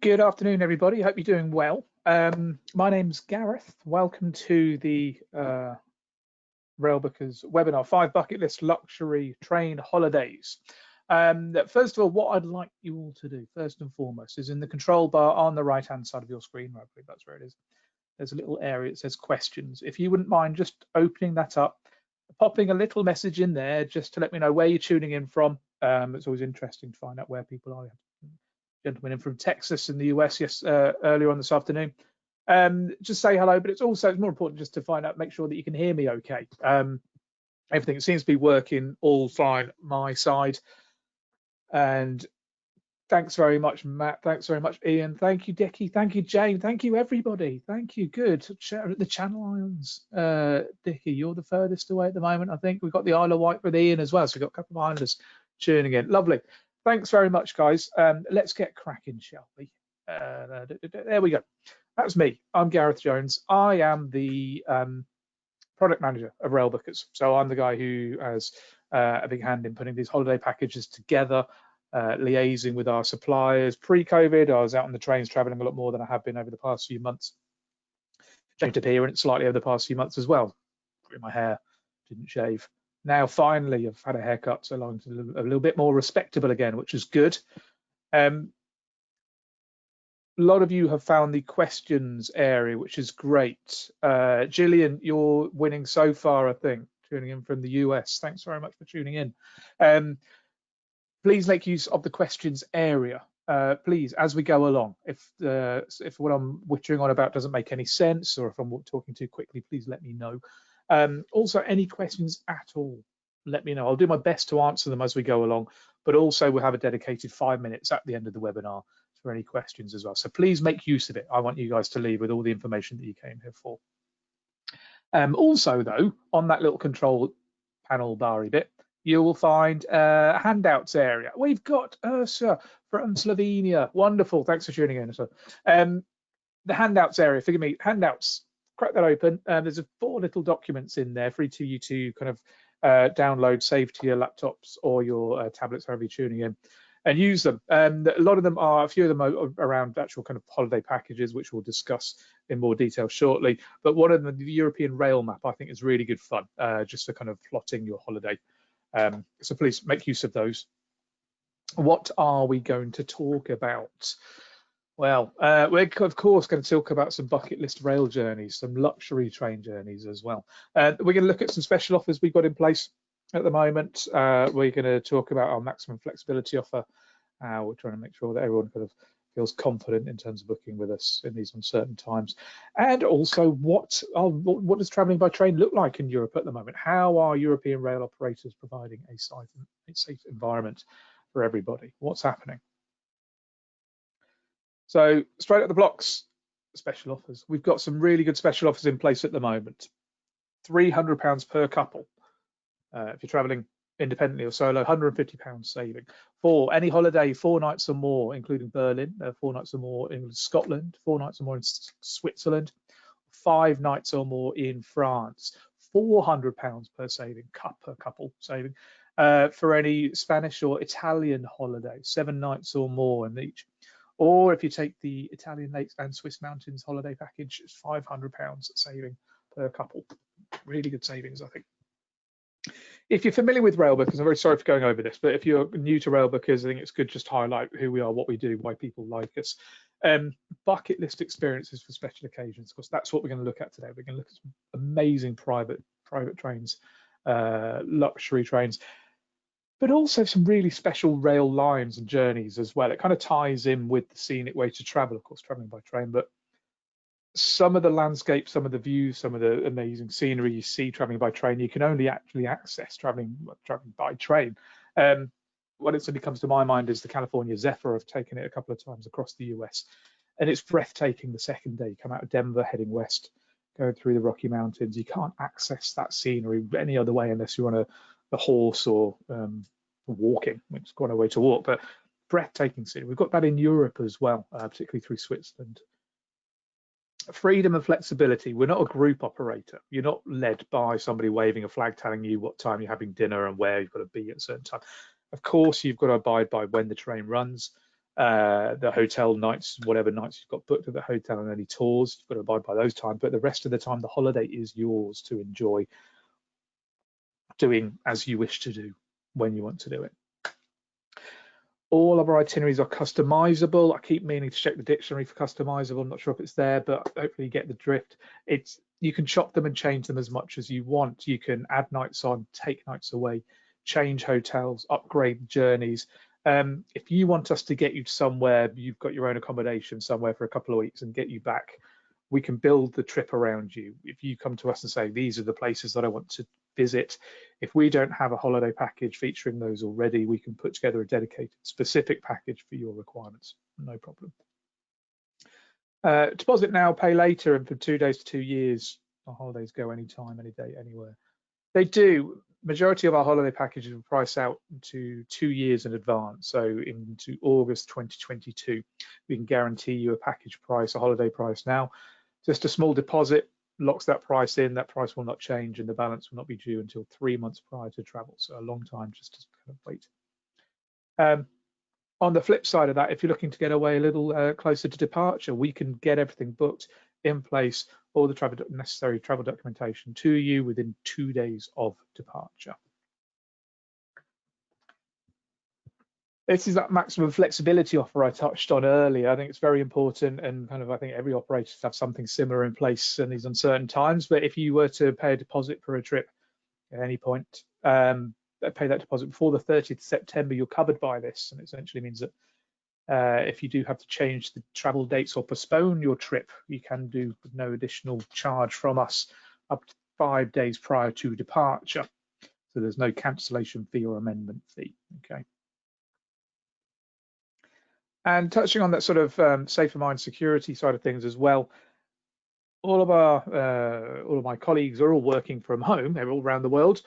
Good afternoon, everybody. Hope you're doing well. My name's Gareth. Welcome to the Railbookers webinar, 5 bucket list luxury train holidays. First of all, what I'd like you all to do, first and foremost, is in the control bar on the right-hand side of your screen, I believe that's where it is. There's a little area that says questions. If you wouldn't mind just opening that up, popping a little message in there just to let me know where you're tuning in from. It's always interesting to find out where people are. Gentleman in from Texas in the US earlier on this afternoon. Just say hello, but it's more important just to find out, make sure that you can hear me okay. Everything seems to be working all fine my side. And thanks very much, Matt. Thanks very much, Ian. Thank you, Dickie. Thank you, Jane. Thank you, everybody. Thank you. Good. The Channel Islands. Dickie, you're the furthest away at the moment, I think. We've got the Isle of Wight with Ian as well. So we've got a couple of islanders tuning in. Lovely. Thanks very much, guys. Let's get cracking, shall we? There we go. That's me. I'm Gareth Jones. I am the product manager of Railbookers. So I'm the guy who has a big hand in putting these holiday packages together, liaising with our suppliers. Pre-COVID, I was out on the trains traveling a lot more than I have been over the past few months. Changed appearance slightly over the past few months as well. Grew my hair, didn't shave. Now, finally, I've had a haircut, so I'm a little bit more respectable again, which is good. A lot of you have found the questions area, which is great. Gillian, you're winning so far, I think, tuning in from the US. Thanks very much for tuning in. Please make use of the questions area. Please, as we go along. If what I'm wittering on about doesn't make any sense, or if I'm talking too quickly, please let me know. Also, any questions at all, let me know. I'll do my best to answer them as we go along, but also we'll have a dedicated 5 minutes at the end of the webinar for any questions as well. So please make use of it. I want you guys to leave with all the information that you came here for. Also, though, on that little control panel bar bit, you will find a handouts area. We've got Ursa from Slovenia. Wonderful. Thanks for tuning in, Ursa. The handouts area, forgive me, handouts. Crack that open. There's 4 little documents in there, free to you to kind of download, save to your laptops or your tablets, however you're tuning in, and use them. A lot of them are, a few of them are around actual kind of holiday packages, which we'll discuss in more detail shortly. But one of them, the European rail map, I think is really good fun, just for kind of plotting your holiday. So please make use of those. What are we going to talk about? Well, we're of course going to talk about some bucket list rail journeys, some luxury train journeys as well. We're going to look at some special offers we've got in place at the moment. We're going to talk about our maximum flexibility offer. We're trying to make sure that everyone kind of feels confident in terms of booking with us in these uncertain times. And also, what does travelling by train look like in Europe at the moment? How are European rail operators providing a safe environment for everybody? What's happening? So straight up the blocks, special offers. We've got some really good special offers in place at the moment. £300 per couple. If you're traveling independently or solo, £150 saving. For any holiday, 4 nights or more, including Berlin, 4 nights or more in Scotland, 4 nights or more in Switzerland, 5 nights or more in France, £400 per couple saving. For any Spanish or Italian holiday, 7 nights or more in each. Or if you take the Italian Lakes and Swiss Mountains holiday package, it's £500 saving per couple. Really good savings, I think. If you're familiar with Railbookers, I'm very sorry for going over this, but if you're new to Railbookers, I think it's good just to highlight who we are, what we do, why people like us. Bucket list experiences for special occasions. Of course, that's what we're going to look at today. We're going to look at some amazing private trains, luxury trains, but also some really special rail lines and journeys as well. It kind of ties in with the scenic way to travel, of course, traveling by train, but some of the landscape, some of the views, some of the amazing scenery you see traveling by train, you can only actually access traveling by train. What instantly comes to my mind is the California Zephyr. I've taken it a couple of times across the US, and it's breathtaking the second day. You come out of Denver, heading west, going through the Rocky Mountains. You can't access that scenery any other way unless you're on a horse or walking, which is quite a way to walk, but breathtaking scenery. We've got that in Europe as well, particularly through Switzerland. Freedom and flexibility. We're not a group operator. You're not led by somebody waving a flag telling you what time you're having dinner and where you've got to be at a certain time. Of course, you've got to abide by when the train runs. the hotel nights, whatever nights you've got booked at the hotel, and any tours, you've got to abide by those times. But the rest of the time, the holiday is yours to enjoy doing as you wish to do when you want to do it. All of our itineraries are customizable. I keep meaning to check the dictionary for customizable. I'm not sure if it's there, but hopefully you get the drift. You can chop them and change them as much as you want. You can add nights on, take nights away, change hotels, upgrade journeys. If you want us to get you somewhere, you've got your own accommodation somewhere for a couple of weeks and get you back, we can build the trip around you. If you come to us and say, these are the places that I want to visit, if we don't have a holiday package featuring those already, we can put together a dedicated specific package for your requirements, no problem. Deposit now, pay later, and for 2 days to 2 years, our holidays go anytime, any day, anywhere. They do. Majority of our holiday packages will price out to 2 years in advance. So into August 2022, we can guarantee you a package price, a holiday price now. Just a small deposit locks that price in. That price will not change, and the balance will not be due until 3 months prior to travel. So a long time just to kind of wait. On the flip side of that, if you're looking to get away a little closer to departure, we can get everything booked in place, all the necessary travel documentation to you within 2 days of departure. This is that maximum flexibility offer I touched on earlier. I think it's very important, and kind of I think every operator should have something similar in place in these uncertain times. But if you were to pay a deposit for a trip at any point, pay that deposit before the 30th of September, you're covered by this, and it essentially means that if you do have to change the travel dates or postpone your trip, you can do with no additional charge from us up to 5 days prior to departure. So there's no cancellation fee or amendment fee. Okay. And touching on that sort of safer mind security side of things as well, all of my colleagues are all working from home. They're all around the world.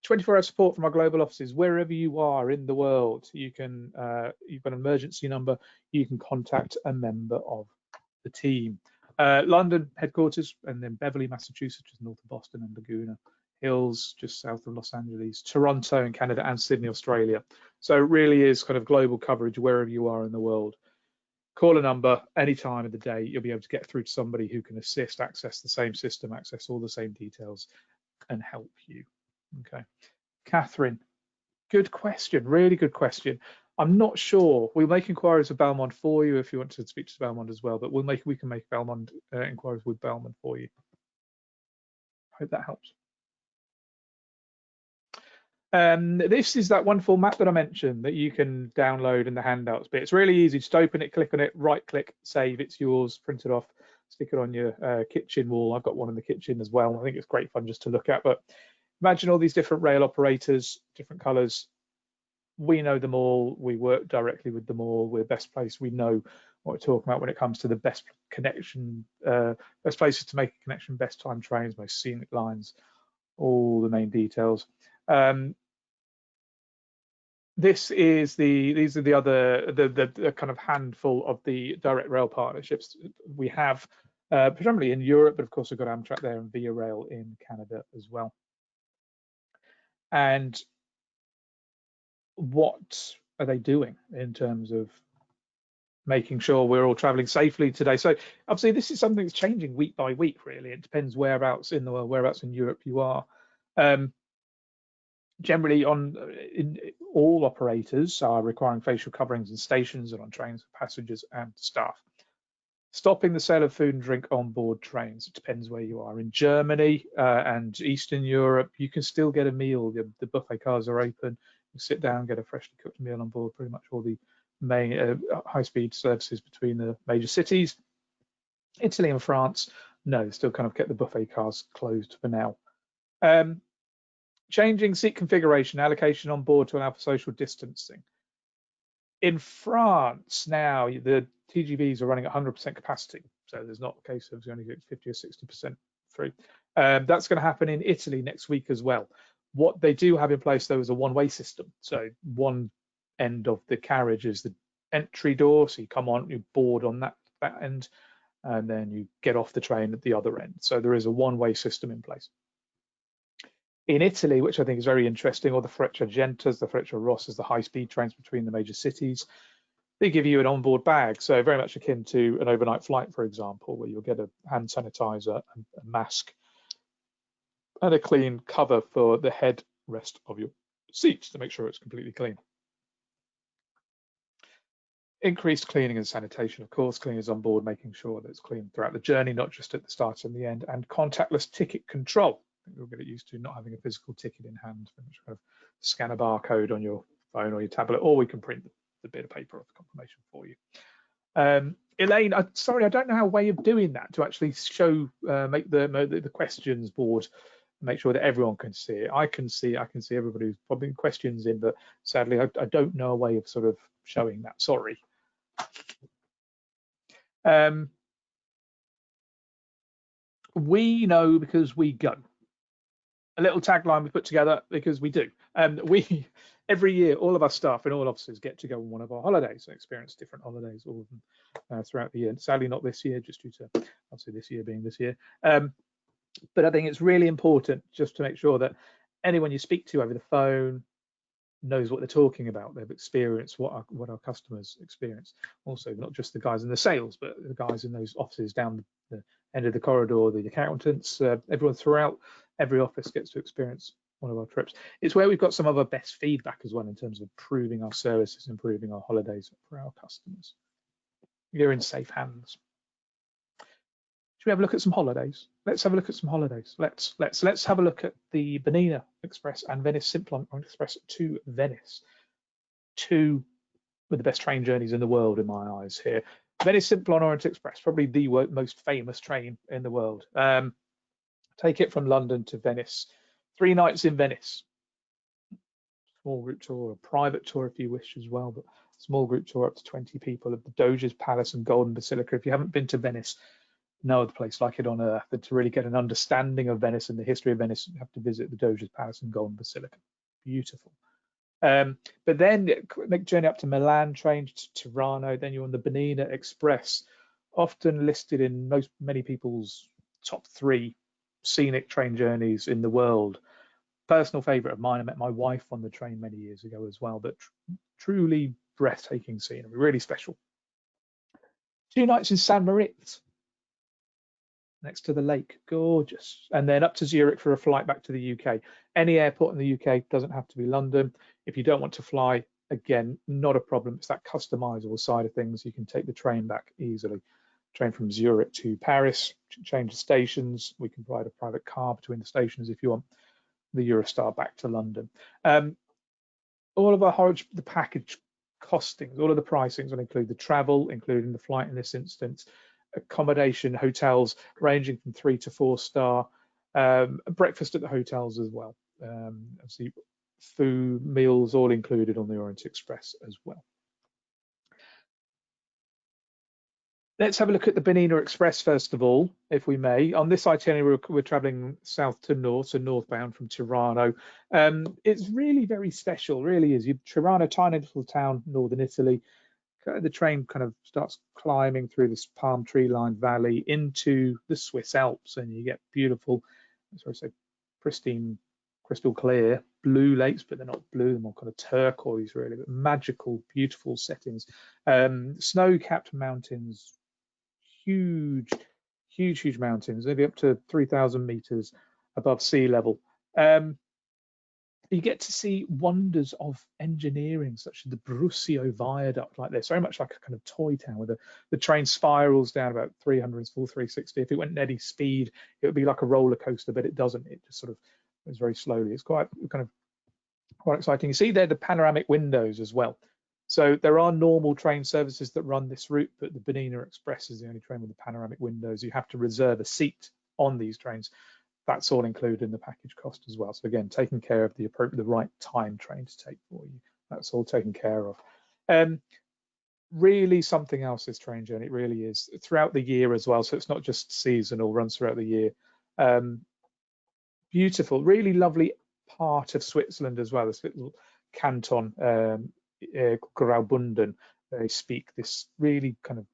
24-hour support from our global offices wherever you are in the world. You can you've got an emergency number. You can contact a member of the team. London headquarters, and then Beverly, Massachusetts, just north of Boston, and Laguna Hills, just south of Los Angeles, Toronto in Canada, and Sydney, Australia. So it really is kind of global coverage wherever you are in the world. Call a number any time of the day. You'll be able to get through to somebody who can assist, access the same system, access all the same details, and help you. Okay. Catherine, good question, really good question. I'm not sure. We'll make inquiries with Belmond for you if you want to speak to Belmond as well, but we can make Belmond inquiries with Belmond for you. Hope that helps. This is that wonderful map that I mentioned that you can download in the handouts bit. It's really easy. Just open it, click on it, right click, save. It's yours, print it off, stick it on your kitchen wall. I've got one in the kitchen as well. I think it's great fun just to look at. But imagine all these different rail operators, different colors. We know them all. We work directly with them all. We're best placed. We know what we're talking about when it comes to the best connection, best places to make a connection, best time trains, most scenic lines, all the main details. These are the kind of handful of the direct rail partnerships we have, predominantly in Europe, but of course we've got Amtrak there and Via Rail in Canada as well. And what are they doing in terms of making sure we're all traveling safely today? So obviously this is something that's changing week by week, really. It depends whereabouts in the world, whereabouts in Europe you are. Generally, all operators are requiring facial coverings in stations and on trains for passengers and staff. Stopping the sale of food and drink on board trains. It depends where you are. In Germany and Eastern Europe, you can still get a meal. The buffet cars are open. You sit down, get a freshly cooked meal on board. Pretty much all the main high-speed services between the major cities. Italy and France, no, still kind of kept the buffet cars closed for now. Changing seat configuration, allocation on board to allow for social distancing. In France now, the TGVs are running at 100% capacity, so there's not a case of you only get 50 or 60% through. That's going to happen in Italy next week as well. What they do have in place, though, is a one-way system. So one end of the carriage is the entry door, so you come on, you board on that end, and then you get off the train at the other end. So there is a one-way system in place. In Italy, which I think is very interesting, or the Frecciagentas, the Frecciarosses, the high-speed trains between the major cities, they give you an onboard bag, so very much akin to an overnight flight, for example, where you'll get a hand sanitizer and a mask and a clean cover for the headrest of your seats to make sure it's completely clean. Increased cleaning and sanitation, of course, cleaners on board, making sure that it's clean throughout the journey, not just at the start and the end, and contactless ticket control. I think we'll get used to not having a physical ticket in hand, which kind of scan a barcode on your phone or your tablet, or we can print the bit of paper off the confirmation for you. Elaine, sorry, I don't know how way of doing that to actually show, make the questions board, make sure that everyone can see it. I can see everybody who's popping questions in, but sadly, I don't know a way of sort of showing that. Sorry. We know because we go. A little tagline we put together because we do. We every year, all of our staff in all offices get to go on one of our holidays and experience different holidays, all of them throughout the year. And sadly, not this year, just due to obviously this year being this year. But I think it's really important just to make sure that anyone you speak to over the phone knows what they're talking about. They've experienced what our customers experience. Also, not just the guys in the sales, but the guys in those offices down the end of the corridor, the accountants, everyone throughout every office gets to experience one of our trips. It's where we've got some of our best feedback as well in terms of improving our services, improving our holidays for our customers. You're in safe hands. Should we have a look at some holidays? Let's have a look at some holidays. Let's have a look at the Bernina Express and Venice Simplon-Orient-Express to Venice. Two with the best train journeys in the world in my eyes here. Venice Simplon-Orient-Express, probably the most famous train in the world. Take it from London to Venice. 3 nights in Venice. Small group tour, a private tour if you wish as well, but small group tour up to 20 people of the Doge's Palace and Golden Basilica. If you haven't been to Venice, no other place like it on earth. And to really get an understanding of Venice and the history of Venice, you have to visit the Doge's Palace and Golden Basilica. Beautiful. But then make a journey up to Milan, train to Tirano, then you're on the Bernina Express, often listed in many people's top 3 scenic train journeys in the world. Personal favorite of mine. I met my wife on the train many years ago as well, but truly breathtaking scenery, really special. 2 nights in San Moritz, next to the lake, gorgeous. And then up to Zurich for a flight back to the UK. Any airport in the UK, doesn't have to be London. If you don't want to fly, again, not a problem. It's that customizable side of things. You can take the train back easily. Train from Zurich to Paris, change the stations. We can provide a private car between the stations if you want. The Eurostar back to London. All of the package costings, all of the pricings will include the travel, including the flight in this instance, accommodation, hotels ranging from 3 to 4 star, breakfast at the hotels as well. Obviously, food, meals, all included on the Orient Express as well. Let's have a look at the Bernina Express first of all, if we may. On this itinerary, we're traveling south to north, so northbound from Tirano. It's really very special, really is. Tirano, tiny little town, northern Italy. The train kind of starts climbing through this palm tree lined valley into the Swiss Alps, and you get beautiful, pristine, crystal clear blue lakes, but they're not blue, they're more kind of turquoise really, but magical, beautiful settings. Snow-capped mountains, huge mountains, maybe up to 3,000 meters above sea level. You get to see wonders of engineering, such as the Brusio Viaduct, like this, very much like a kind of toy town, where the train spirals down about 300, full 360. If it went at any speed, it would be like a roller coaster, but it doesn't. It just sort of goes very slowly. It's quite exciting. You see there the panoramic windows as well. So there are normal train services that run this route, but the Bernina Express is the only train with the panoramic windows. You have to reserve a seat on these trains. That's all included in the package cost as well. So again, taking care of the right time train to take for you. That's all taken care of. Really something else, this train journey. It really is throughout the year as well. So it's not just seasonal, runs throughout the year. Beautiful, really lovely part of Switzerland as well. This little canton, Graubünden. They speak this really kind of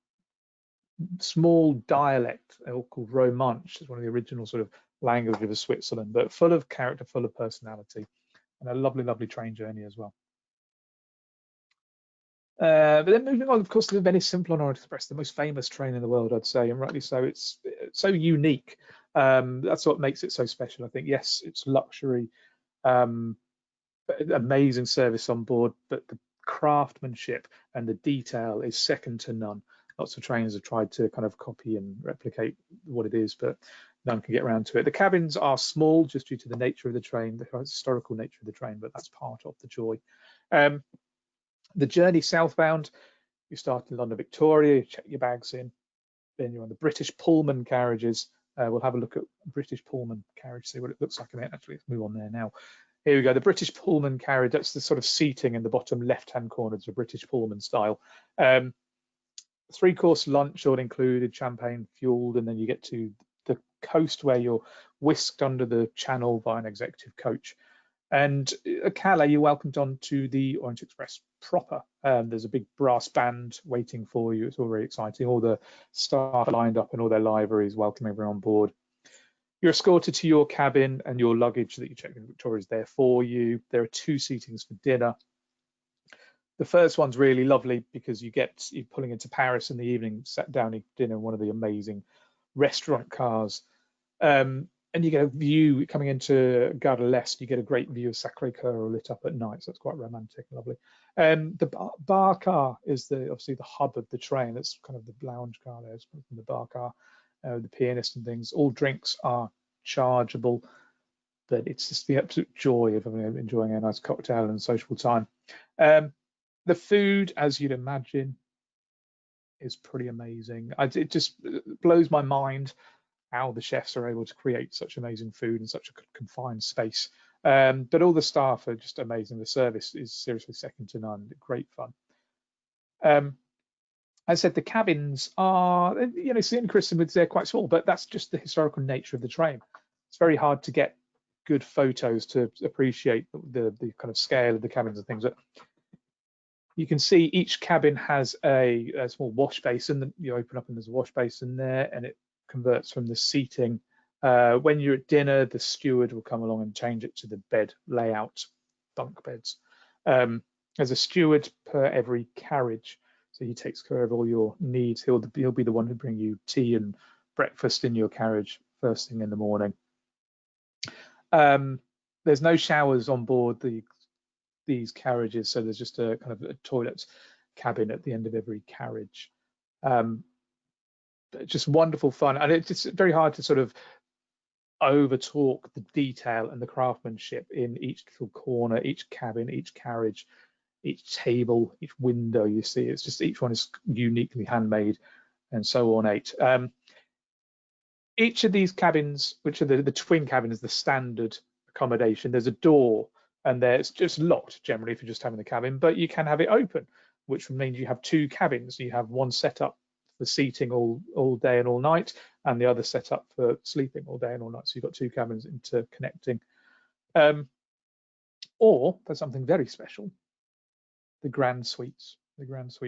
small dialect called Romansh. It's one of the original sort of language of Switzerland, but full of character, full of personality, and a lovely, lovely train journey as well. But then moving on, of course, to the Venice Simplon-Orient-Express, the most famous train in the world, I'd say, and rightly so. It's so unique. That's what makes it so special, I think. Yes, it's luxury, amazing service on board, but the craftsmanship and the detail is second to none. Lots of trains have tried to kind of copy and replicate what it is, but none can get around to it. The cabins are small just due to the nature of the train, the historical nature of the train, but that's part of the joy. The journey southbound, you start in London Victoria, you check your bags in, then you're on the British Pullman carriages. We'll have a look at British Pullman carriage, see what it looks like a minute. Actually, let's move on there now. Here we go, the British Pullman carriage, that's the sort of seating in the bottom left-hand corner, it's a British Pullman style. 3-course lunch all included, champagne fueled, and then you get to the coast where you're whisked under the channel by an executive coach. And at Calais, you're welcomed on to the Orient Express proper. There's a big brass band waiting for you. It's all very exciting. All the staff are lined up in all their liveries, welcoming everyone on board. You're escorted to your cabin, and your luggage that you check in Victoria is there for you. There are 2 seatings for dinner. The first one's really lovely because you're pulling into Paris in the evening, sat down, eat dinner in one of the amazing restaurant cars. And you get a view coming into Garda l'Est, you get a great view of Sacré-Cœur lit up at night, so it's quite romantic and lovely. The bar car is obviously the hub of the train. It's kind of the lounge car there, it's from the bar car, the pianist and things. All drinks are chargeable, but it's just the absolute joy of enjoying a nice cocktail and sociable time. The food, as you'd imagine, is pretty amazing. It just blows my mind how the chefs are able to create such amazing food in such a confined space. But all the staff are just amazing. The service is seriously second to none. Great fun. As I said, the cabins are, St. Christmas, they're quite small, but that's just the historical nature of the train. It's very hard to get good photos to appreciate the kind of scale of the cabins and things. But you can see each cabin has a small wash basin. You open up and there's a wash basin there, and it converts from the seating. When you're at dinner, the steward will come along and change it to the bed layout, bunk beds. There's a steward per every carriage, so he takes care of all your needs. He'll be the one who bring you tea and breakfast in your carriage first thing in the morning. There's no showers on board these carriages, so there's just a kind of a toilet cabin at the end of every carriage. Just wonderful fun, and it's very hard to sort of overtalk the detail and the craftsmanship in each little corner, each cabin, each carriage, each table, each window you see. It's just each one is uniquely handmade and so ornate. Each of these cabins, which are the twin cabins, the standard accommodation, there's a door, and it's just locked generally if you're just having the cabin, but you can have it open, which means you have 2 cabins. You have one set up for seating all day and all night, and the other set up for sleeping all day and all night. So you've got 2 cabins interconnecting. Or for something very special, the grand suites.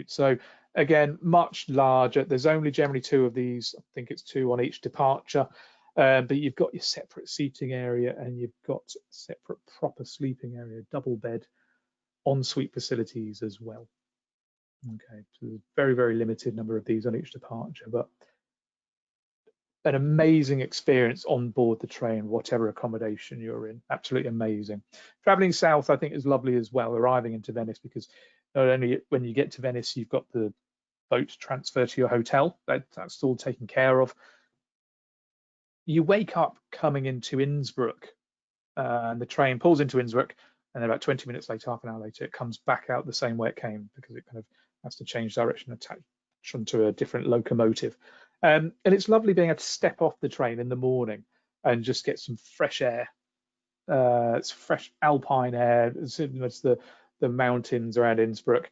So again, much larger. There's only generally 2 of these. I think it's 2 on each departure. But you've got your separate seating area, and you've got separate proper sleeping area, double bed, ensuite facilities as well. Okay, so there's very, very limited number of these on each departure, but an amazing experience on board the train, whatever accommodation you're in. Absolutely amazing. Traveling south, I think, is lovely as well, arriving into Venice, because not only when you get to Venice, you've got the boat transfer to your hotel. That's all taken care of. You wake up coming into Innsbruck, and the train pulls into Innsbruck, and then about 20 minutes later, half an hour later, it comes back out the same way it came, because it kind of has to change direction, attach onto a different locomotive. And it's lovely being able to step off the train in the morning and just get some fresh air. It's fresh alpine air. It's the mountains around Innsbruck.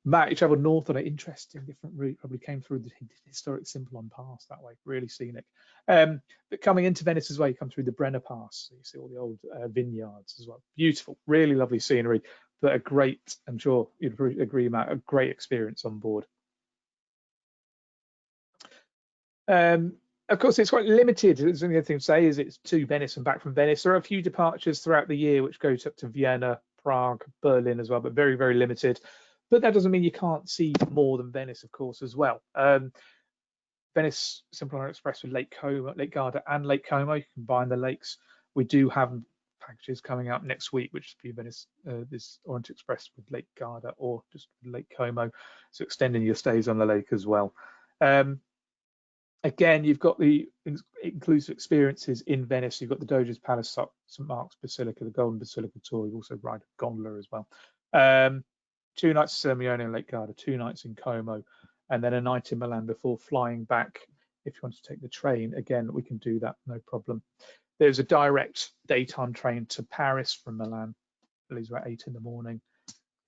Matt, you travelled north on an interesting, different route. Probably came through the historic Simplon Pass that way. Really scenic. But coming into Venice as well, you come through the Brenner Pass. So you see all the old vineyards as well. Beautiful, really lovely scenery. But a great, I'm sure you'd agree, Matt, a great experience on board. Of course, it's quite limited. The only thing to say is it's to Venice and back from Venice. There are a few departures throughout the year which goes up to Vienna, Prague, Berlin as well, but very, very limited. But that doesn't mean you can't see more than Venice, of course, as well. Venice Simplon-Orient-Express with Lake Coma, Lake Garda and Lake Coma. You combine the lakes. We do have packages coming out next week, which will be Venice, this Orient Express with Lake Garda or just Lake Como. So extending your stays on the lake as well. Again, you've got the inclusive experiences in Venice. You've got the Doge's Palace, St. Mark's Basilica, the Golden Basilica tour. You also ride a gondola as well. 2 nights in Sirmione and Lake Garda, 2 nights in Como, and then a night in Milan before flying back. If you want to take the train, again, we can do that, no problem. There's a direct daytime train to Paris from Milan. It leaves about 8 in the morning.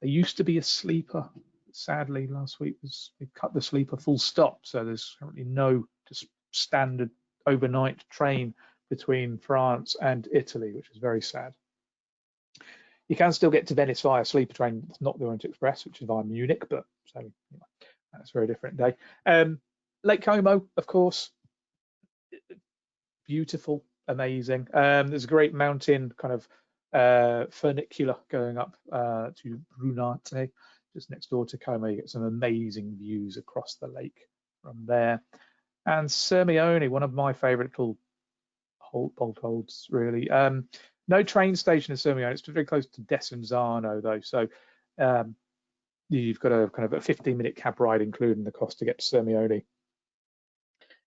There used to be a sleeper. Sadly, last week we cut the sleeper full stop, so there's currently no just standard overnight train between France and Italy, which is very sad. You can still get to Venice via sleeper train. It's not the Orient Express, which is via Munich, but so that's a very different day. Lake Como, of course, beautiful, amazing. There's a great mountain kind of funicular going up to Brunate, just next door to Como. You get some amazing views across the lake from there. And Sirmione, one of my favourite little bolt holds, really. No train station in Sirmione. It's very close to Desenzano, though. So you've got a kind of a 15-minute cab ride, including the cost to get to Sirmione.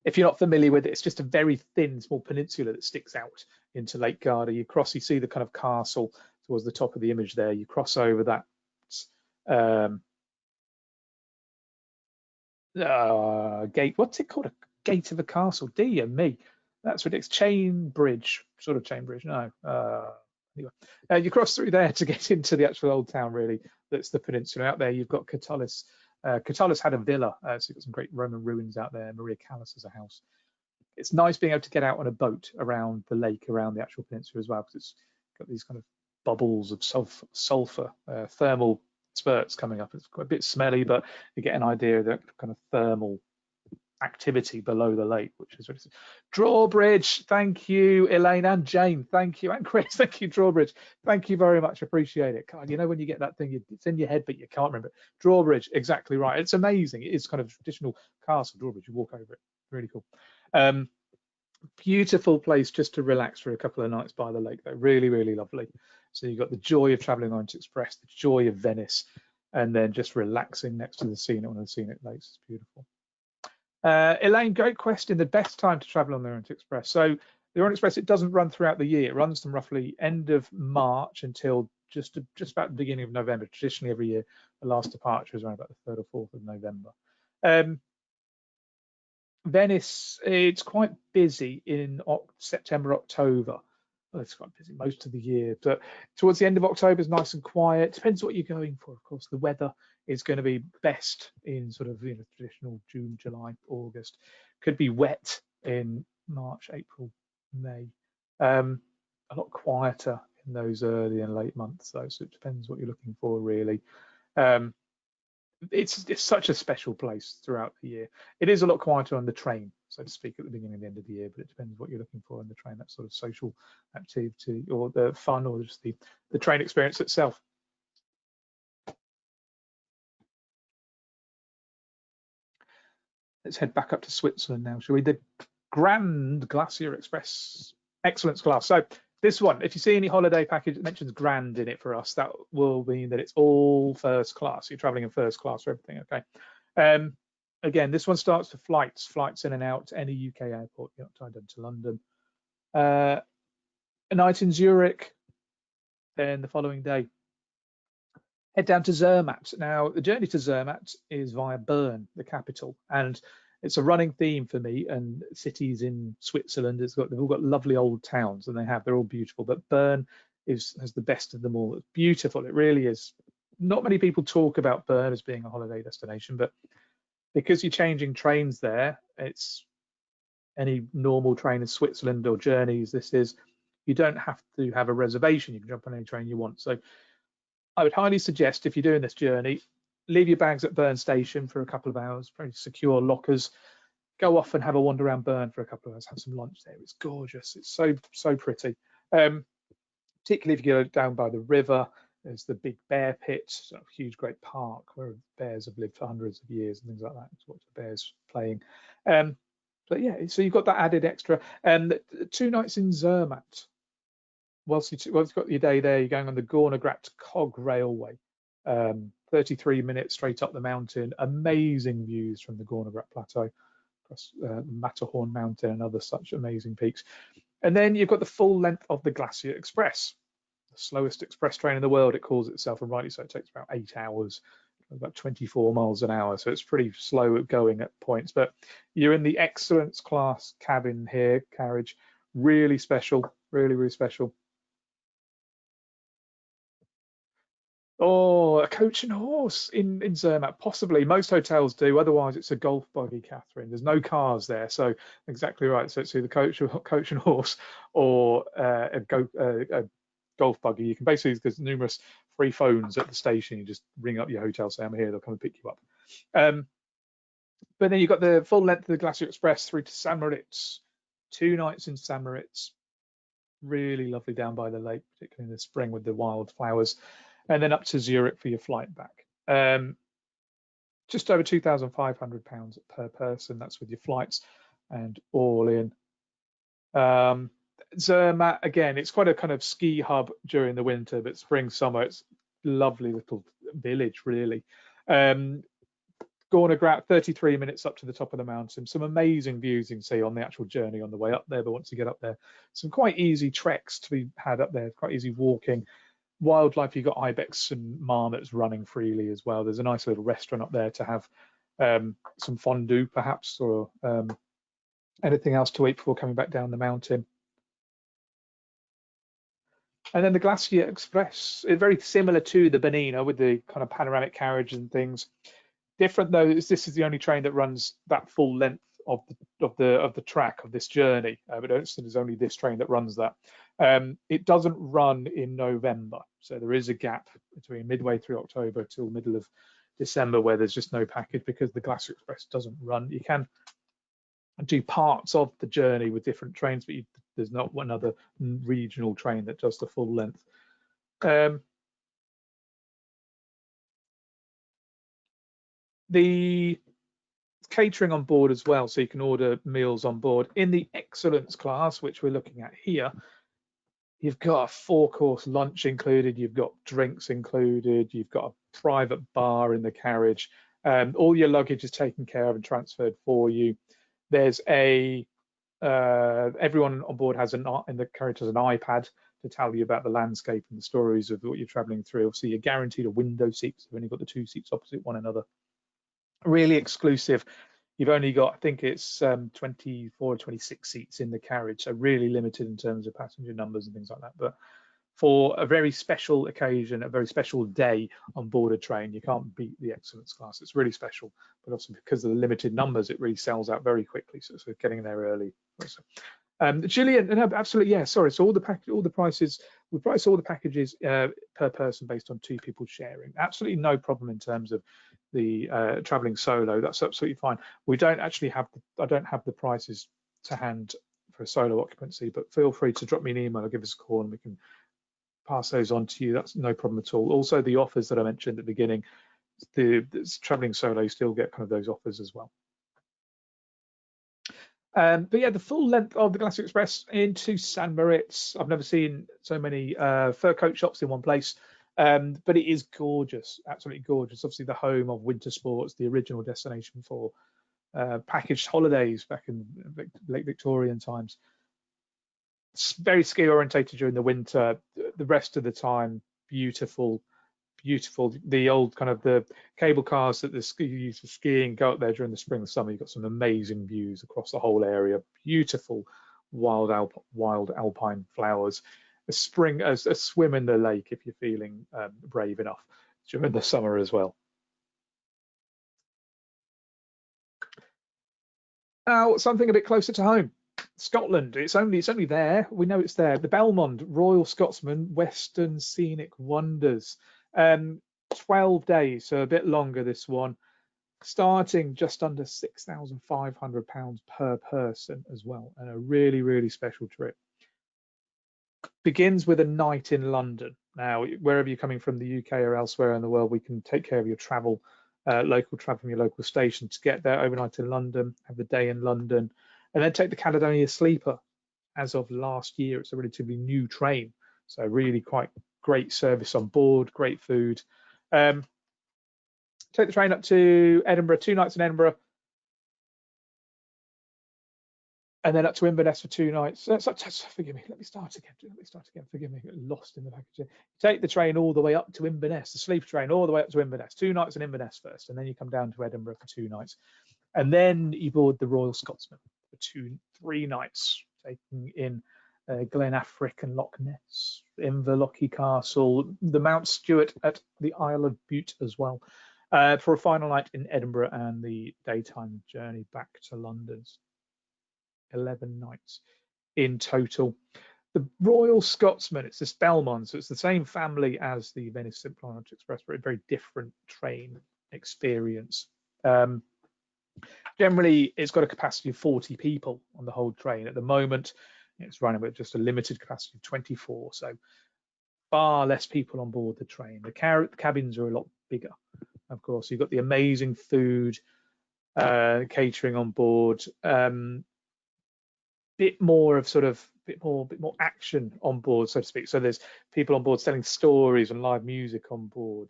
If you're not familiar with it, it's just a very thin, small peninsula that sticks out into Lake Garda. You see the kind of castle towards the top of the image there. You cross over that gate. What's it called? A gate of a castle? Dear me, that's ridiculous. Chain bridge, sort of chain bridge. No. Anyway, you cross through there to get into the actual old town. Really, that's the peninsula. Out there, you've got Catullus. Catullus had a villa, so you've got some great Roman ruins out there. Maria Callas has a house. It's nice being able to get out on a boat around the lake, around the actual peninsula as well, because it's got these kind of bubbles of sulfur, thermal spurts coming up. It's quite a bit smelly, but you get an idea of the kind of thermal activity below the lake, which is really Drawbridge. Thank you, Elaine and Jane. Thank you, and Chris. Thank you, Drawbridge. Thank you very much. Appreciate it. God, you know when you get that thing, it's in your head, but you can't remember it. Drawbridge, exactly right. It's amazing. It is kind of traditional castle drawbridge. You walk over it. Really cool. Beautiful place just to relax for a couple of nights by the lake, though. Really, really lovely. So you've got the joy of traveling Orient Express, the joy of Venice, and then just relaxing next to the scenic one of the scenic lakes. It's beautiful. Elaine, great question. The best time to travel on the Orient Express. So the Orient Express, it doesn't run throughout the year. It runs from roughly end of March until just about the beginning of November. Traditionally, every year, the last departure is around about the 3rd or 4th of November. Venice, it's quite busy in September, October. Well, it's quite busy most of the year, but towards the end of October is nice and quiet. Depends what you're going for, of course. The weather is going to be best in sort of traditional June, July, August. Could be wet in March, April, May. A lot quieter in those early and late months, though. So it depends what you're looking for, really. It's such a special place throughout the year. It is a lot quieter on the train, so to speak, at the beginning and the end of the year, but it depends what you're looking for on the train, that sort of social activity or the fun or just the train experience itself. Let's head back up to Switzerland now, shall we? The Grand Glacier Express Excellence class. So this one, if you see any holiday package that mentions Grand in it for us, that will mean that it's all first class. You're traveling in first class for everything, okay? Again, this one starts for flights in and out to any UK airport. You're not tied into London. A night in Zurich, then the following day, head down to Zermatt. Now, the journey to Zermatt is via Bern, the capital, and it's a running theme for me and cities in Switzerland. They've all got lovely old towns, and they're all beautiful. But Bern has the best of them all. It's beautiful. It really is. Not many people talk about Bern as being a holiday destination, but because you're changing trains there, it's any normal train in Switzerland or journeys. You don't have to have a reservation. You can jump on any train you want. So I would highly suggest, if you're doing this journey, leave your bags at Bern Station for a couple of hours, very secure lockers. go off and have a wander around Bern for a couple of hours, have some lunch there. It's gorgeous. It's so pretty. Particularly if you go down by the river, there's the Big Bear Pit, sort of huge, great park where bears have lived for hundreds of years and things like that. It's watch the bears playing. But yeah, so you've got that added extra. 2 nights in Zermatt. Whilst you've got your day there, you're going on the Gornergrat Cog Railway. 33 minutes straight up the mountain. Amazing views from the Gornergrat Plateau, across Matterhorn Mountain and other such amazing peaks. And then you've got the full length of the Glacier Express, the slowest express train in the world, it calls itself, and rightly so. It takes about 8 hours, about 24 miles an hour, so it's pretty slow going at points. But you're in the excellence class cabin here, carriage, really special, really special. Oh, a coach and horse in Zermatt, possibly. Most hotels do. Otherwise, it's a golf buggy, Catherine. There's no cars there, so exactly right. So it's either coach and horse, or a golf buggy. You can basically, there's numerous free phones at the station. You just ring up your hotel, say I'm here, they'll come and pick you up. But then you've got the full length of the Glacier Express through to St. Moritz. 2 nights in St. Moritz. Really lovely down by the lake, particularly in the spring with the wildflowers. And then up to Zurich for your flight back. Just over £2,500 per person. That's with your flights and all in. Zermatt, again, it's quite a kind of ski hub during the winter, but spring, summer, it's lovely little village, really. Gornergrat, 33 minutes up to the top of the mountain. Some amazing views you can see on the actual journey on the way up there, but once you get up there, some quite easy treks to be had up there, quite easy walking. Wildlife, you've got ibex and marmots running freely as well. There's a nice little restaurant up there to have some fondue perhaps, or anything else to eat before coming back down the mountain. And then the Glacier Express is very similar to the Bernina with the kind of panoramic carriage and things. Different though, this is the only train that runs that full length of the track of this journey. But there's only this train that runs that. It doesn't run in November, so there is a gap between midway through October till middle of December where there's just no package because the Glacier Express doesn't run. You can do parts of the journey with different trains, but there's not one other regional train that does the full length. The catering on board as well, so you can order meals on board. In the excellence class, which we're looking at here, you've got a 4-course lunch included, you've got drinks included, you've got a private bar in the carriage. All your luggage is taken care of and transferred for you. There's everyone on board has in the carriage has an iPad to tell you about the landscape and the stories of what you're traveling through. Obviously, you're guaranteed a window seat, so you've only got the 2 seats opposite one another. Really exclusive. You've only got, I think it's 24 or 26 seats in the carriage, so really limited in terms of passenger numbers and things like that. But for a very special occasion, a very special day on board a train, you can't beat the excellence class. It's really special, but also because of the limited numbers, it really sells out very quickly. So it's getting there early. Gillian, no, absolutely, yeah. Sorry. So all the prices, we price all the packages per person based on 2 people sharing. Absolutely no problem in terms of the traveling solo. That's absolutely fine. We don't actually have I don't have the prices to hand for solo occupancy, but feel free to drop me an email or give us a call and we can pass those on to you. That's no problem at all. Also, the offers that I mentioned at the beginning, the traveling solo, you still get kind of those offers as well. But yeah, the full length of the Glacier Express into St. Moritz. I've never seen so many fur coat shops in one place, but it is gorgeous, absolutely gorgeous. Obviously, the home of winter sports, the original destination for packaged holidays back in late Victorian times. It's very ski orientated during the winter. The rest of the time, beautiful. The old kind of the cable cars that the ski use for skiing go up there during the spring and summer. You've got some amazing views across the whole area. Beautiful wild alpine flowers. A swim in the lake if you're feeling brave enough during the summer as well. Now, something a bit closer to home. Scotland, it's only there. We know it's there. The Belmond, Royal Scotsman, Western Scenic Wonders. 12 days, so a bit longer this one. starting just under £6,500 per person as well, and a really, really special trip. Begins with a night in London. Now, wherever you're coming from, the UK or elsewhere in the world, we can take care of your travel, local travel from your local station to get there overnight in London, have the day in London, and then take the Caledonia Sleeper. As of last year, it's a relatively new train, so really quite great service on board, great food. Take the train up to Edinburgh, 2 nights in Edinburgh, and then up to Inverness for 2 nights. Forgive me, let me start again. Forgive me, get lost in the package. Take the train all the way up to Inverness, the sleeper train all the way up to Inverness, 2 nights in Inverness first, and then you come down to Edinburgh for 2 nights. And then you board the Royal Scotsman for 3 nights, taking in Glen Affric and Loch Ness, Inverlochy Castle, the Mount Stewart at the Isle of Bute as well, for a final night in Edinburgh and the daytime journey back to London. 11 nights in total. The Royal Scotsman, it's this Belmond, so it's the same family as the Venice Simplon-Orient-Express, but a very different train experience. Generally, it's got a capacity of 40 people on the whole train. At the moment, it's running with just a limited capacity of 24, so far less people on board the train. The cabins are a lot bigger, of course. You've got the amazing food, catering on board, bit more action on board, so to speak. So there's people on board telling stories and live music on board.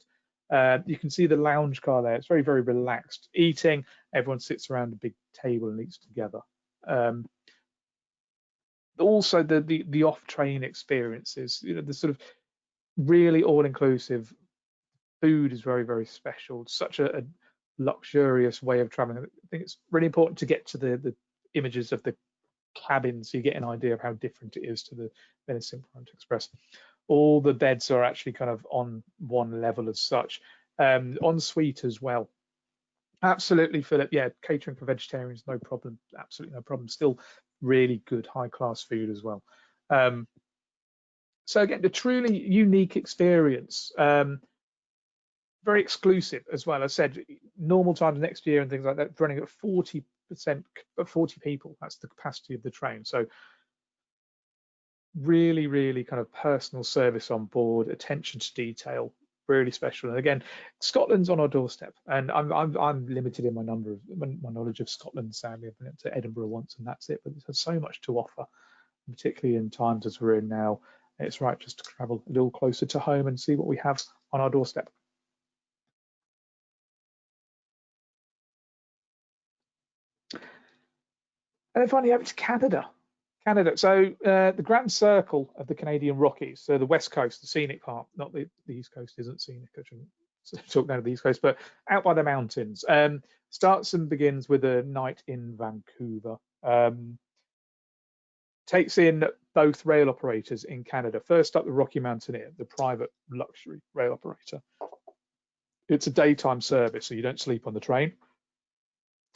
You can see the lounge car there. It's very, very relaxed. Eating, everyone sits around a big table and eats together. Also, the off-train experiences, the sort of really all-inclusive food is very, very special. Such a luxurious way of traveling. I think it's really important to get to the images of the cabins so you get an idea of how different it is to the Venice Simplon-Orient-Express. All the beds are actually kind of on one level as such. En suite as well. Absolutely, Philip. Yeah, catering for vegetarians, no problem. Absolutely no problem. Still really good high-class food as well. So again, a truly unique experience. Very exclusive as well. As I said, normal times next year and things like that, running at 40% of 40 people. That's the capacity of the train. So really, really kind of personal service on board, attention to detail, really special. And again, Scotland's on our doorstep, and I'm limited in my knowledge of Scotland. Sadly, I've been up to Edinburgh once, and that's it. But it has so much to offer, particularly in times as we're in now. It's right just to travel a little closer to home and see what we have on our doorstep. And then finally over to Canada. So the Grand Circle of the Canadian Rockies, so the West Coast, the scenic part, not the East Coast isn't scenic, I shouldn't talk down to the East Coast, but out by the mountains. Starts and begins with a night in Vancouver. Takes in both rail operators in Canada. First up, the Rocky Mountaineer, the private luxury rail operator. It's a daytime service, so you don't sleep on the train.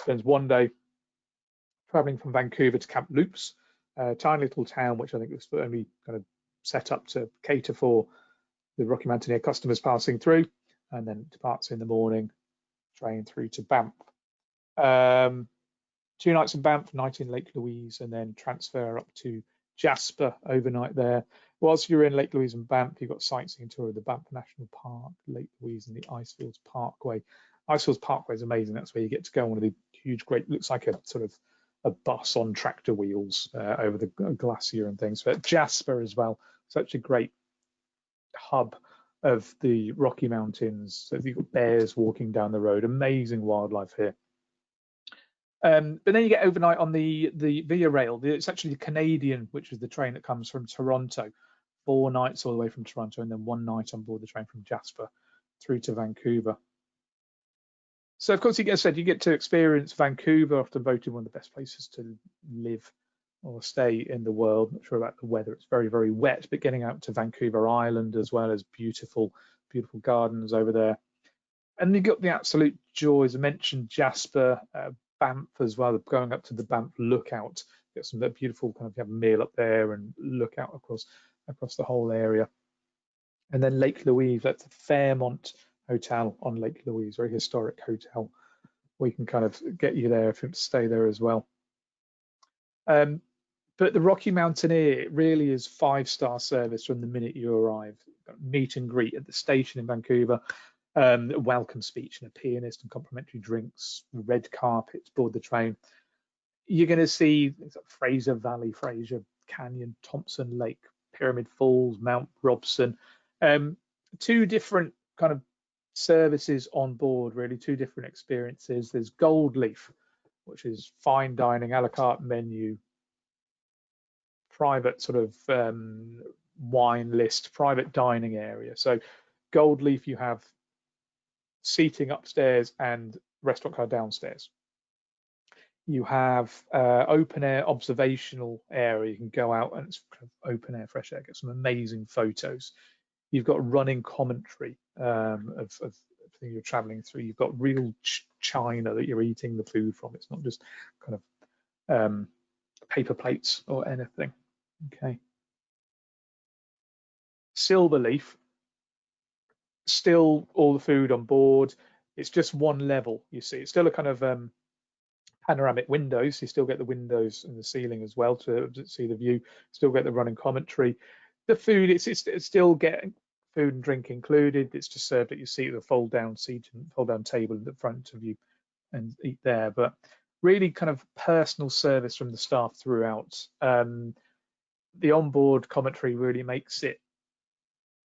Spends one day traveling from Vancouver to Kamloops, a tiny little town which I think was only kind of set up to cater for the Rocky Mountaineer customers passing through, and then departs in the morning, train through to Banff. 2 nights in Banff, night in Lake Louise, and then transfer up to Jasper overnight there. Whilst you're in Lake Louise and Banff, you've got sightseeing tour of the Banff National Park, Lake Louise, and the Icefields Parkway. Icefields Parkway is amazing. That's where you get to go on one of the huge, great, looks like a sort of a bus on tractor wheels over the glacier and things. But Jasper as well, such a great hub of the Rocky Mountains. So you've got bears walking down the road, amazing wildlife here. But then you get overnight on the Via Rail. It's actually the Canadian, which is the train that comes from Toronto. 4 nights all the way from Toronto, and then 1 night on board the train from Jasper through to Vancouver. So of course, you get to experience Vancouver, often voted one of the best places to live or stay in the world. Not sure about the weather. It's very, very wet, but getting out to Vancouver Island as well as beautiful, beautiful gardens over there. And you got the absolute joys. I mentioned Jasper, Banff as well, going up to the Banff Lookout. Get some beautiful kind of, you have a meal up there and look out across the whole area. And then Lake Louise, that's the Fairmont Hotel on Lake Louise, very historic hotel. we can kind of get you there if you want to stay there as well. But the Rocky Mountaineer really is 5-star service from the minute you arrive. Meet and greet at the station in Vancouver, a welcome speech and a pianist and complimentary drinks, red carpets aboard the train. You're going to see things like Fraser Valley, Fraser Canyon, Thompson Lake, Pyramid Falls, Mount Robson. 2 different kind of services on board, really, 2 different experiences. There's Gold Leaf, which is fine dining, a la carte menu, private sort of wine list, private dining area. So Gold Leaf, you have seating upstairs and restaurant car downstairs. You have open air observational area. You can go out and it's kind of open air, fresh air, get some amazing photos. You've got running commentary of everything you're traveling through. You've got real china that you're eating the food from. It's not just kind of paper plates or anything. Okay. Silverleaf, still all the food on board. It's just one level, you see. It's still a kind of panoramic windows. You still get the windows in the ceiling as well to see the view. Still get the running commentary. The food, it's still getting food and drink included. It's just served at your seat with a fold down seat and fold down table in the front of you and eat there. But really kind of personal service from the staff throughout. The onboard commentary really makes it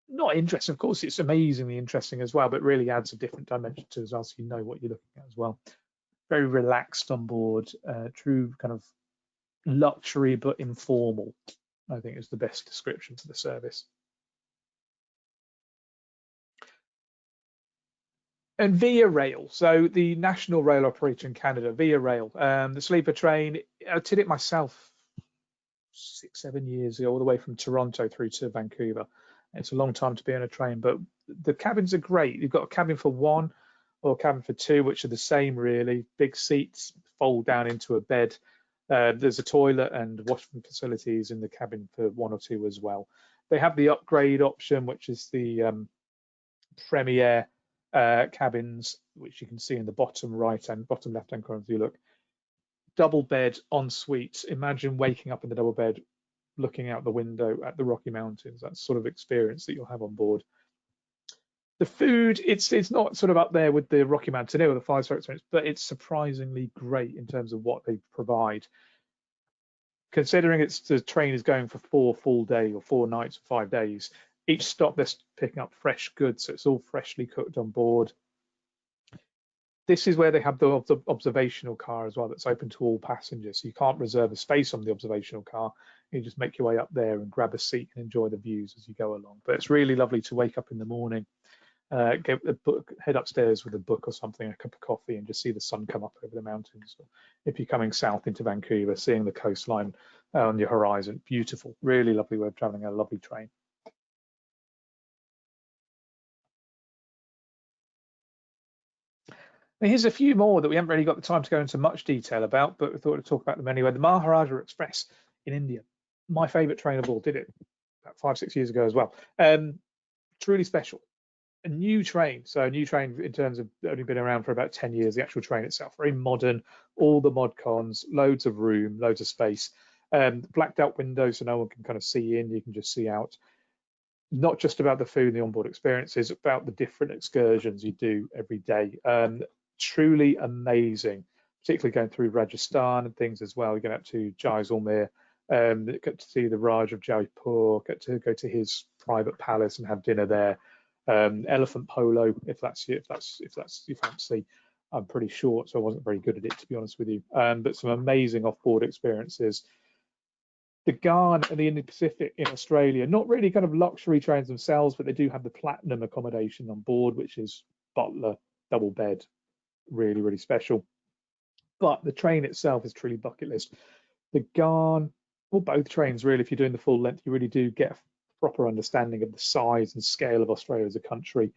not interesting. Of course, it's amazingly interesting as well, but really adds a different dimension to it as well, so you know what you're looking at as well. Very relaxed on board, true kind of luxury but informal, I think is the best description for the service. And Via Rail, so the national rail operator in Canada, Via Rail, the sleeper train. I did it myself 6-7 years ago, all the way from Toronto through to Vancouver. It's a long time to be on a train, but the cabins are great. You've got a cabin for 1 or a cabin for 2, which are the same really. Big seats, fold down into a bed. There's a toilet and washing facilities in the cabin for 1 or 2 as well. They have the upgrade option, which is the Premier cabins, which you can see in the bottom right and bottom left hand corner if you look. Double bed en suite. Imagine waking up in the double bed, looking out the window at the Rocky Mountains. That sort of experience that you'll have on board. The food, it's not sort of up there with the Rocky Mountaineer or the 5-star experience, but it's surprisingly great in terms of what they provide. Considering the train is going for 4 full days or 4 nights or 5 days, each stop they're picking up fresh goods, so it's all freshly cooked on board. This is where they have the observational car as well, that's open to all passengers. So you can't reserve a space on the observational car. You just make your way up there and grab a seat and enjoy the views as you go along. But it's really lovely to wake up in the morning, get a book, head upstairs with a book or something, a cup of coffee, and just see the sun come up over the mountains. If you're coming south into Vancouver, seeing the coastline on your horizon, beautiful, really lovely way of traveling, a lovely train. Now, here's a few more that we haven't really got the time to go into much detail about, but we thought to talk about them anyway. The Maharaja Express in India, my favourite train of all, did it about 5-6 years ago as well. Truly special. A new train, so a new train in terms of only been around for about 10 years. The actual train itself, very modern, all the mod cons, loads of room, loads of space. Blacked out windows so no one can kind of see in, you can just see out. Not just about the food and the onboard experiences, about the different excursions you do every day. Truly amazing, particularly going through Rajasthan and things as well. You get up to Jaisalmer, get to see the Raj of Jaipur, get to go to his private palace and have dinner there. Elephant polo, if that's your fancy. I'm pretty short, so I wasn't very good at it, to be honest with you. But some amazing off-board experiences. The Garda and the Indian Pacific in Australia, not really kind of luxury trains themselves, but they do have the platinum accommodation on board, which is butler, double bed, really, really special. But the train itself is truly bucket list. The Garda, or both trains really, if you're doing the full length, you really do get a proper understanding of the size and scale of Australia as a country.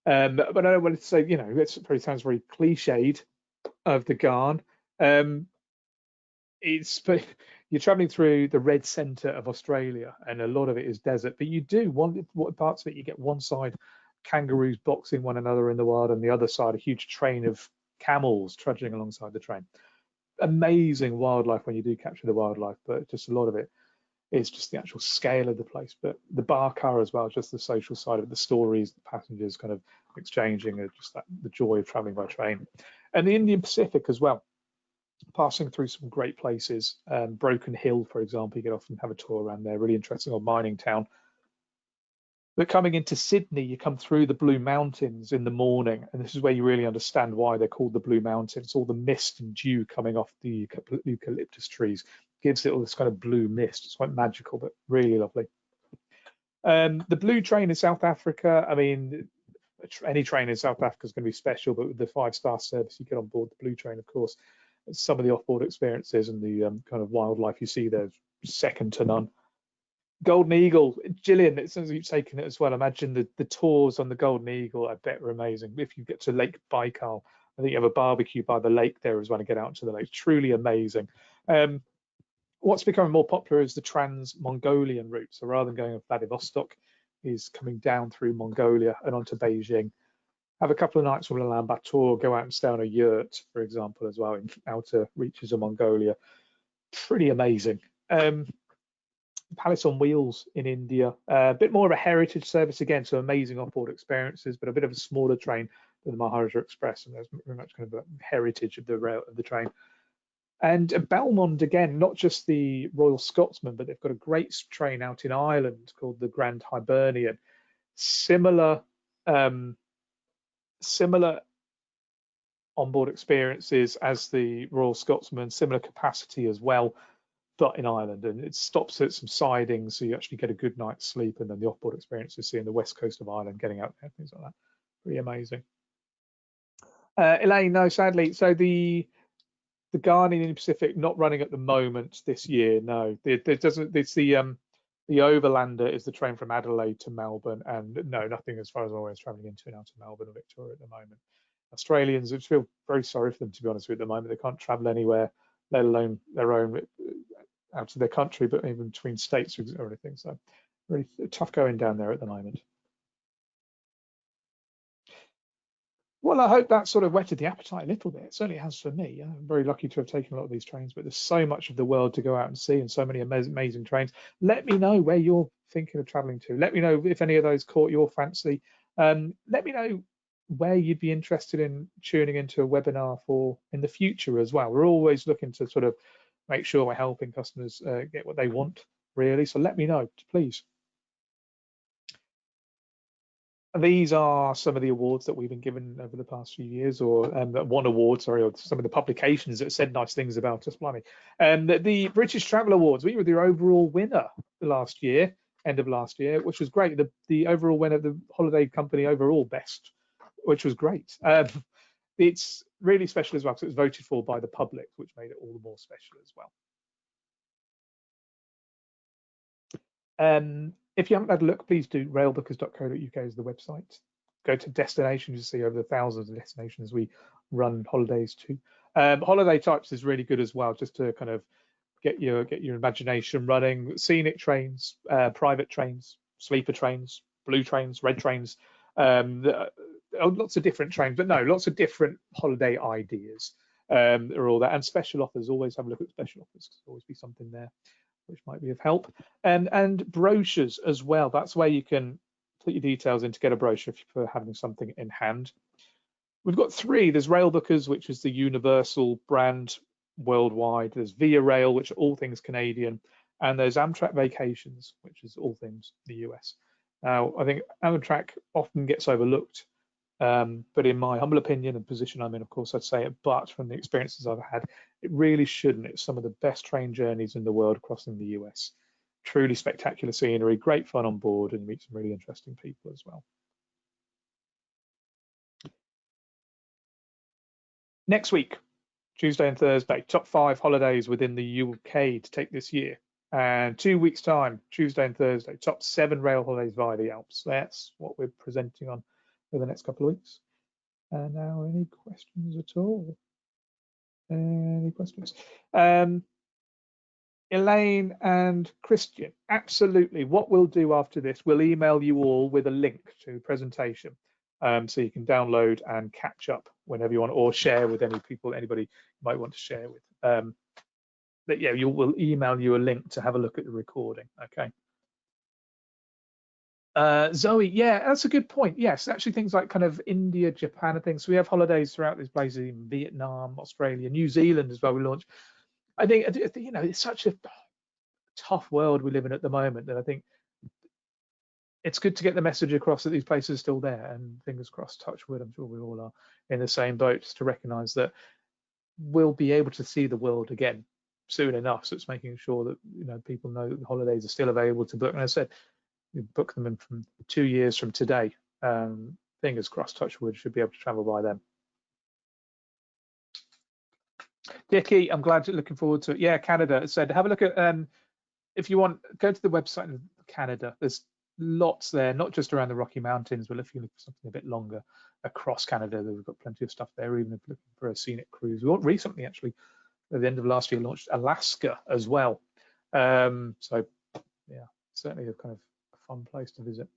But I don't want to say, you know, it probably sounds very cliched of the Garda. You're traveling through the red centre of Australia, and a lot of it is desert. But you do what parts of it, you get one side kangaroos boxing one another in the wild, and the other side a huge train of camels trudging alongside the train. Amazing wildlife when you do capture the wildlife, but just a lot of it is just the actual scale of the place. But the bar car as well, just the social side of it, the stories, the passengers kind of exchanging, just that the joy of traveling by train. And the Indian Pacific as well, passing through some great places. Broken Hill, for example, you can often have a tour around there, really interesting, or mining town. But coming into Sydney, you come through the Blue Mountains in the morning, and this is where you really understand why they're called the Blue Mountains. All the mist and dew coming off the eucalyptus trees gives it all this kind of blue mist. It's quite magical, but really lovely. The Blue Train in South Africa, I mean, any train in South Africa is going to be special, but with the 5-star service you get on board the Blue Train, of course, some of the off-board experiences and the kind of wildlife you see there is second to none. Golden Eagle, Gillian, it sounds like you've taken it as well. Imagine the tours on the Golden Eagle, I bet are amazing. If you get to Lake Baikal, I think you have a barbecue by the lake there as well to get out to the lake. Truly amazing. What's becoming more popular is the trans-Mongolian route. So rather than going to Vladivostok, is coming down through Mongolia and onto Beijing. Have a couple of nights on Ulaanbaatar, go out and stay on a yurt, for example, as well in outer reaches of Mongolia. Pretty amazing. Palace on Wheels in India, a bit more of a heritage service again, so amazing off-board experiences, but a bit of a smaller train than the Maharaja Express, and there's very much kind of a heritage of the train. And Belmond again, not just the Royal Scotsman, but they've got a great train out in Ireland called the Grand Hibernian. Similar onboard experiences as the Royal Scotsman, similar capacity as well, but in Ireland, and it stops at some sidings, so you actually get a good night's sleep, and then the off-board experiences, seeing the west coast of Ireland, getting out there, things like that. Pretty amazing. Elaine, no, sadly, so the Garda in the Pacific not running at the moment this year. No, it doesn't. It's the Overlander is the train from Adelaide to Melbourne, and no, nothing as far as I'm aware is travelling into and out of Melbourne or Victoria at the moment. Australians, I feel very sorry for them, to be honest with you, at the moment. They can't travel anywhere, let alone their own out of their country, but even between states or anything. So really tough going down there at the moment. Well, I hope that sort of whetted the appetite a little bit. It certainly has for me. I'm very lucky to have taken a lot of these trains, but there's so much of the world to go out and see and so many amazing trains. Let me know where you're thinking of traveling to. Let me know if any of those caught your fancy. Let me know where you'd be interested in tuning into a webinar for in the future as well. We're always looking to sort of make sure we're helping customers get what they want, really. So let me know, please. These are some of the awards that we've been given over the past few years, or one award, sorry, or some of the publications that said nice things about us. Blimey. The British Travel Awards, we were the overall winner last year, end of last year, which was great. The overall winner, the holiday company overall best, which was great. It's really special as well because it was voted for by the public, which made it all the more special as well. If you haven't had a look, please do. Railbookers.co.uk is the website. Go to destinations, you see over the thousands of destinations we run holidays to. Holiday types is really good as well, just to kind of get your imagination running. Scenic trains, private trains, sleeper trains, blue trains, red trains. Lots of different trains, but no, lots of different holiday ideas are all that. And special offers, always have a look at special offers. There'll always be something there which might be of help. And brochures as well. That's where you can put your details in to get a brochure if you're having something in hand. We've got 3. There's Railbookers, which is the universal brand worldwide. There's Via Rail, which are all things Canadian. And there's Amtrak Vacations, which is all things the US. Now, I think Amtrak often gets overlooked, but in my humble opinion and position I'm in, of course, I'd say it, but from the experiences I've had, it really shouldn't. It's some of the best train journeys in the world crossing the US. Truly spectacular scenery, great fun on board, and meet some really interesting people as well. Next week, Tuesday and Thursday, top 5 holidays within the UK to take this year. And 2 weeks' time, Tuesday and Thursday, top 7 rail holidays via the Alps. That's what we're presenting on for the next couple of weeks. And now, any questions at all? Any questions? Elaine and Christian, absolutely. What we'll do after this, we'll email you all with a link to the presentation. So you can download and catch up whenever you want, or share with anybody you might want to share with. But yeah, we'll email you a link to have a look at the recording. Okay. Zoe, yeah, that's a good point. Yes, actually, things like kind of India, Japan, and things. So we have holidays throughout these places, in Vietnam, Australia, New Zealand as well. We launched. I think it's such a tough world we live in at the moment that I think it's good to get the message across that these places are still there. And fingers crossed, touch wood, I'm sure we all are in the same boat, to recognise that we'll be able to see the world again soon enough. So it's making sure that people know that the holidays are still available to book. And I said, we book them in from 2 years from today. Fingers crossed, touch wood, should be able to travel by then. Dickie, I'm glad you're looking forward to it. Yeah, Canada. It said have a look at if you want, go to the website in Canada. There's lots there, not just around the Rocky Mountains, but if you look for something a bit longer across Canada, we've got plenty of stuff there, even if you're looking for a scenic cruise. We recently, actually, at the end of last year, launched Alaska as well. So yeah, certainly a kind of a fun place to visit.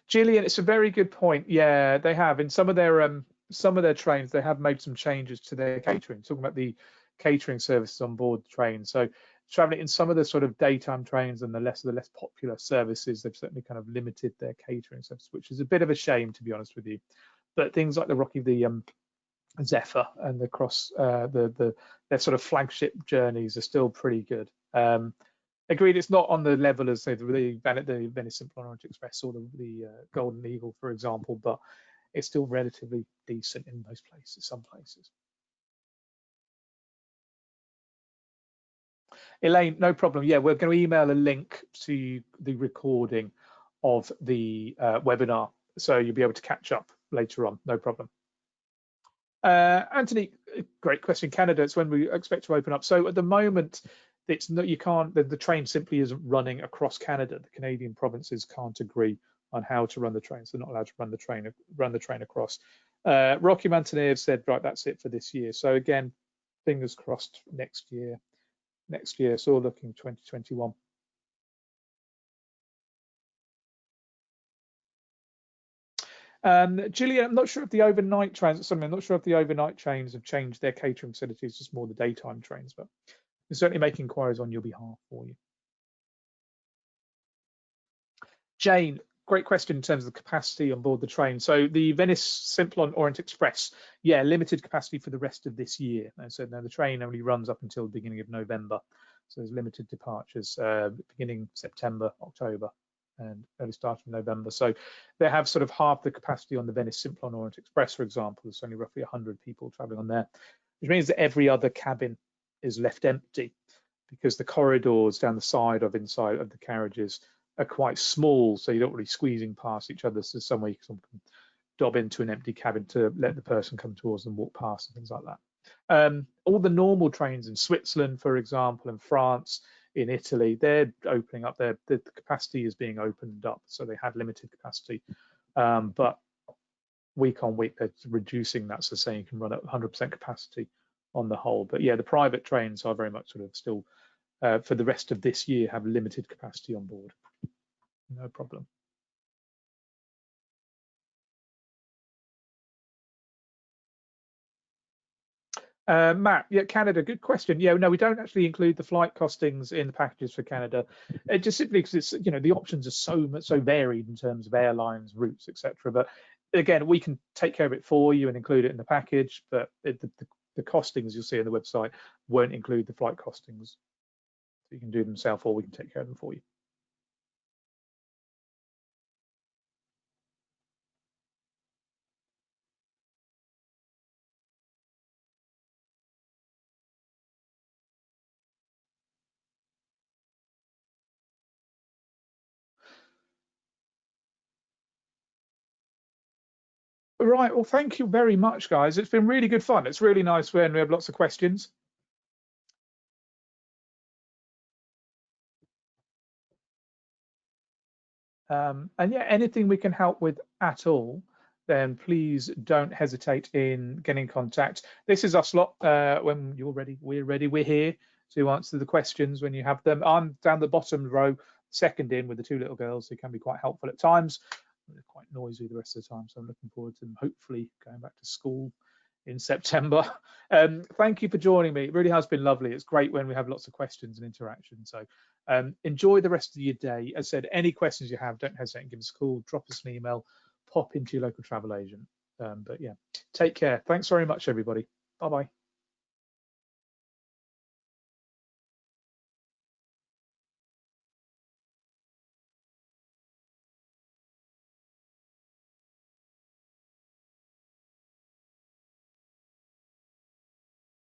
Gillian, it's a very good point. Yeah, they have in some of their trains, they have made some changes to their catering. Talking about the catering services on board the train. So traveling in some of the sort of daytime trains and the less popular services, they've certainly kind of limited their catering service, which is a bit of a shame, to be honest with you. But things like the Zephyr and the their sort of flagship journeys are still pretty good. Agreed, it's not on the level as, say, the Venice Simplon-Orient-Express or the Golden Eagle, for example, but it's still relatively decent in most places, some places. Elaine, no problem. Yeah, we're going to email a link to the recording of the webinar, so you'll be able to catch up later on. No problem. Anthony, great question. Canada, it's when we expect to open up. So at the moment, it's not, you can't, the train simply isn't running across Canada. The Canadian provinces can't agree on how to run the train, so they're not allowed to run the train across. Rocky Mountaineer have said, right, that's it for this year. So again, fingers crossed next year. So looking 2021. Gillian, I'm not sure if the overnight trains, I'm not sure if the overnight trains have changed their catering facilities, just more the daytime trains, but we'll certainly make inquiries on your behalf for you. Jane, great question in terms of the capacity on board the train. So the Venice Simplon-Orient-Express, yeah, limited capacity for the rest of this year. And so now the train only runs up until the beginning of November. So there's limited departures beginning September, October, and early start of November. So they have sort of half the capacity on the Venice Simplon-Orient-Express, for example. There's only roughly 100 people traveling on there, which means that every other cabin is left empty because the corridors down the side of inside of the carriages are quite small, so you're not really squeezing past each other. So somewhere you can dob into an empty cabin to let the person come towards and walk past and things like that. All the normal trains in Switzerland, for example, and France, in Italy, they're opening up. The capacity is being opened up, so they had limited capacity, but week on week they're reducing that, so saying you can run at 100% capacity on the whole. But yeah, the private trains are very much sort of still for the rest of this year have limited capacity on board. No problem. Matt, yeah, Canada, good question. Yeah, no, we don't actually include the flight costings in the packages for Canada. Just simply because it's, the options are so varied in terms of airlines, routes, etc. But again, we can take care of it for you and include it in the package. But the costings you'll see on the website won't include the flight costings. So you can do them yourself, or we can take care of them for you. Right, well, thank you very much, guys. It's been really good fun. It's really nice when we have lots of questions. And yeah, anything we can help with at all, then please don't hesitate in getting in contact. This is us lot. When you're ready, we're ready. We're here to answer the questions when you have them. I'm down the bottom row. second in with the two little girls who can be quite helpful at times. They're quite noisy the rest of the time, so I'm looking forward to them hopefully going back to school in September. Thank you for joining me. It really has been lovely. It's great when we have lots of questions and interaction. So enjoy the rest of your day. As I said, any questions you have, don't hesitate and give us a call, drop us an email, pop into your local travel agent. But yeah, take care. Thanks very much, everybody. Bye-bye.